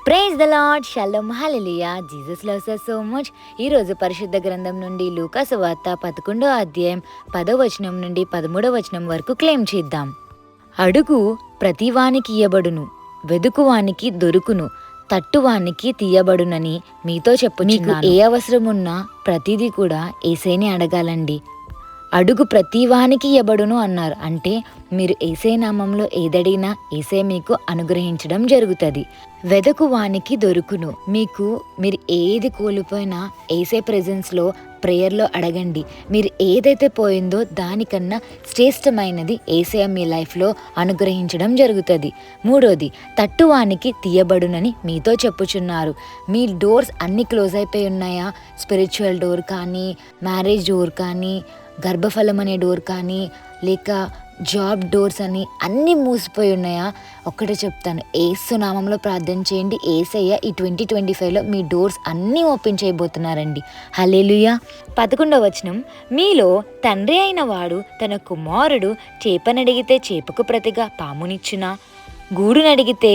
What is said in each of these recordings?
Praise the Lord, shalom, hallelujah. Jesus loves us so much. ఈరోజు పరిశుద్ధ గ్రంథం నుండి లూకా సువార్త 11వ అధ్యాయం 10వ వచనం నుండి 13వ వచనం వరకు క్లెయిమ్ చేద్దాం. అడుగు ప్రతివానికి ఇయ్యబడును, వెదుకువానికి దొరుకును, తట్టువానికి తీయబడునని మీతో చెప్పుచున్నాను. మీకు ఏ అవసరం ఉన్నా ప్రతిదీ కూడా యేసేనే అడగాలండి. అడుగు ప్రతివానికి ఇయ్యబడును అన్నారు. అంటే మీరు యేసే నామంలో ఏదడిగినా యేసే మీకు అనుగ్రహించడం జరుగుతుంది. వెదకు వానికి దొరుకును. మీరు ఏది కోల్పోయినా యేసే ప్రెజెన్స్లో ప్రేయర్లో అడగండి. మీరు ఏదైతే పోయిందో దానికన్నా శ్రేష్టమైనది యేసే మీ లైఫ్లో అనుగ్రహించడం జరుగుతుంది. మూడోది, తట్టువానికి తీయబడునని మీతో చెప్పుచున్నారు. మీ డోర్స్ అన్నీ క్లోజ్ అయిపోయి ఉన్నాయా? స్పిరిచువల్ డోర్ కానీ, మ్యారేజ్ డోర్ కానీ, గర్భఫలం అనే డోర్ కానీ, లేక జాబ్ డోర్స్ అని అన్నీ మూసిపోయి ఉన్నాయా? ఒక్కటే చెప్తాను, యేసు నామంలో ప్రార్థన చేయండి. యేసయ్య ఈ 2025లో మీ డోర్స్ అన్నీ ఓపెన్ చేయబోతున్నారండి. హల్లెలూయా. 11వ వచనం, మీలో తండ్రి అయిన వాడు తన కుమారుడు చేపనడిగితే చేపకు ప్రతిగా పామునిచ్చునా, గూడునడిగితే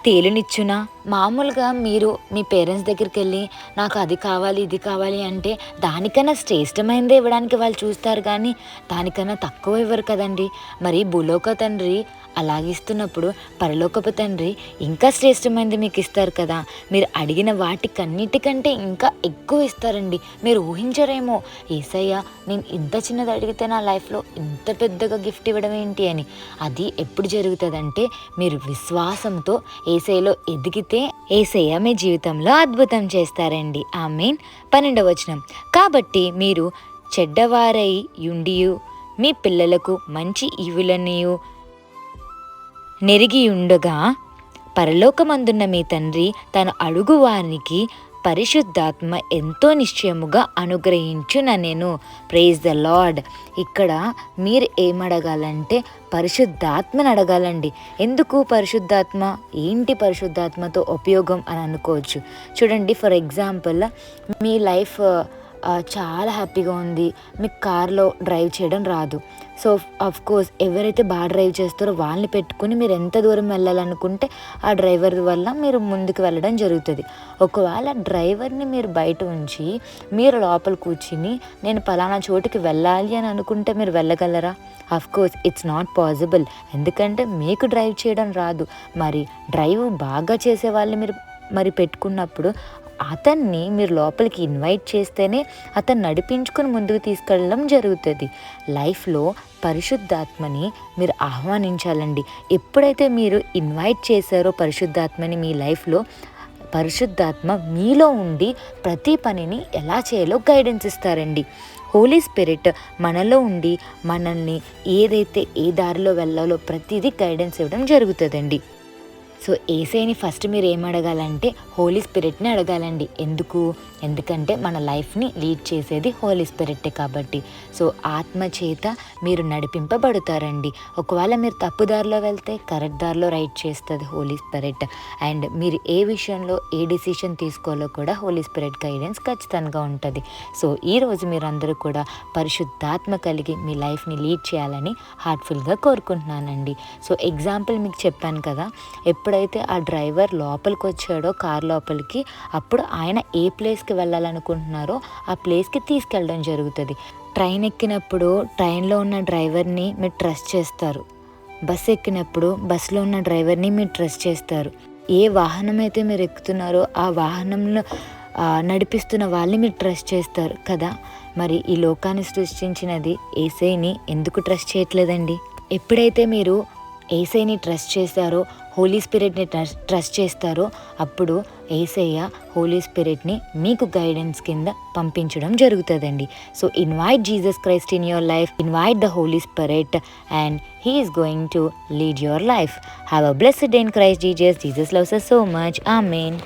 తేలునిచ్చునా? మామూలుగా మీరు మీ పేరెంట్స్ దగ్గరికి వెళ్ళి నాకు అది కావాలి ఇది కావాలి అంటే దానికన్నా శ్రేష్టమైనదే ఇవ్వడానికి వాళ్ళు చూస్తారు, కానీ దానికన్నా తక్కువ ఇవ్వరు కదండి. మరి భూలోక తండ్రి అలాగిస్తున్నప్పుడు పరలోకపు తండ్రి ఇంకా శ్రేష్టమైనది మీకు ఇస్తారు కదా. మీరు అడిగిన వాటికన్నిటికంటే ఇంకా ఎక్కువ ఇస్తారండి. మీరు ఊహించరేమో, యేసయ్య నేను ఇంత చిన్నది అడిగితే నా లైఫ్లో ఇంత పెద్దగా గిఫ్ట్ ఇవ్వడం ఏంటి అని. అది ఎప్పుడు జరుగుతుందంటే మీరు విశ్వాసంతో యేసయ్యలో ఎదిగితే యేసయ్య మీ జీవితంలో అద్భుతం చేస్తారండి. ఆమేన్. 12వ వచనం, కాబట్టి మీరు చెడ్డవారై యుండియు మీ పిల్లలకు మంచి ఈవులనియు నెరిగియుండగా పరలోకమందున్న మీ తండ్రి తన అడుగు వారికి పరిశుద్ధాత్మ ఎంతో నిశ్చయముగా అనుగ్రహించుననెను. Praise the lord. ఇక్కడ మీరు ఏమడగాలంటే పరిశుద్ధాత్మని అడగాలండి. ఎందుకు పరిశుద్ధాత్మ? ఏంటి పరిశుద్ధాత్మతో ఉపయోగం అని అనుకోవచ్చు. చూడండి, ఫర్ ఎగ్జాంపుల్ మీ లైఫ్ చాలా హ్యాపీగా ఉంది, మీకు కార్లో డ్రైవ్ చేయడం రాదు. సో ఆఫ్ కోర్స్ ఎవరైతే బాగా డ్రైవ్ చేస్తారో వాళ్ళని పెట్టుకుని మీరు ఎంత దూరం వెళ్ళాలనుకుంటే ఆ డ్రైవర్ వల్ల మీరు ముందుకు వెళ్ళడం జరుగుతుంది. ఒకవేళ డ్రైవర్ని మీరు బయట ఉంచి మీరు లోపల కూర్చుని నేను పలానా చోటుకి వెళ్ళాలి అని అనుకుంటే మీరు వెళ్ళగలరా? Of course it's not possible. ఎందుకంటే మీకు డ్రైవ్ చేయడం రాదు. మరి డ్రైవ్ బాగా చేసే వాళ్ళని మీరు పెట్టుకున్నప్పుడు అతన్ని మీరు లోపలికి ఇన్వైట్ చేస్తేనే అతను నడిపించుకొని ముందుకు తీసుకెళ్ళడం జరుగుతుంది. లైఫ్లో పరిశుద్ధాత్మని మీరు ఆహ్వానించాలండి. ఎప్పుడైతే మీరు ఇన్వైట్ చేశారో పరిశుద్ధాత్మని మీ లైఫ్లో, పరిశుద్ధాత్మ మీలో ఉండి ప్రతి పనిని ఎలా చేయాలో గైడెన్స్ ఇస్తారండి. హోలీ స్పిరిట్ మనలో ఉండి మనల్ని ఏదైతే ఏ దారిలో వెళ్ళాలో ప్రతిదీ గైడెన్స్ ఇవ్వడం జరుగుతుందండి. సో యేసయ్యని ఫస్ట్ మీరు ఏమడగాలంటే హోలీ స్పిరిట్ని అడగాలండి. ఎందుకంటే మన లైఫ్ని లీడ్ చేసేది హోలీ స్పిరిటే కాబట్టి. సో ఆత్మ చేత మీరు నడిపింపబడతారండి. ఒకవేళ మీరు తప్పు దారిలో వెళ్తే కరెక్ట్ దారిలో రైట్ చేస్తుంది హోలీ స్పిరిట్. అండ్ మీరు ఏ విషయంలో ఏ డిసిషన్ తీసుకోవాలో కూడా హోలీ స్పిరిట్ గైడెన్స్ ఖచ్చితంగా ఉంటుంది. సో ఈరోజు మీరందరూ కూడా పరిశుద్ధాత్మ కలిగి మీ లైఫ్ని లీడ్ చేయాలని హార్ట్ఫుల్గా కోరుకుంటున్నానండి. సో ఎగ్జాంపుల్ మీకు చెప్పాను కదా, ఎప్పుడైతే ఆ డ్రైవర్ లోపలికి వచ్చాడో కార్ లోపలికి, అప్పుడు ఆయన ఏ ప్లేస్కి వెళ్ళాలనుకుంటున్నారో ఆ ప్లేస్కి తీసుకెళ్ళడం జరుగుతుంది. ట్రైన్ ఎక్కినప్పుడు ట్రైన్లో ఉన్న డ్రైవర్ని మీరు ట్రస్ట్ చేస్తారు. బస్ ఎక్కినప్పుడు బస్సులో ఉన్న డ్రైవర్ని మీరు ట్రస్ట్ చేస్తారు. ఏ వాహనం అయితే మీరు ఎక్కుతున్నారో ఆ వాహనంలో నడిపిస్తున్న వాళ్ళని మీరు ట్రస్ట్ చేస్తారు కదా. మరి ఈ లోకాన్ని సృష్టించినది యేసయ్యని ఎందుకు ట్రస్ట్ చేయట్లేదండి? ఎప్పుడైతే మీరు యేసయ్యని ట్రస్ట్ చేస్తారో, హోలీ స్పిరిట్ని ట్రస్ట్ చేస్తారో, అప్పుడు యేసయ్య హోలీ స్పిరిట్ని మీకు గైడెన్స్ కింద పంపించడం జరుగుతుందండి. So invite Jesus Christ in your life, invite the Holy Spirit and he is going to lead your life. Have a blessed day in Christ Jesus. Jesus loves us so much. Amen.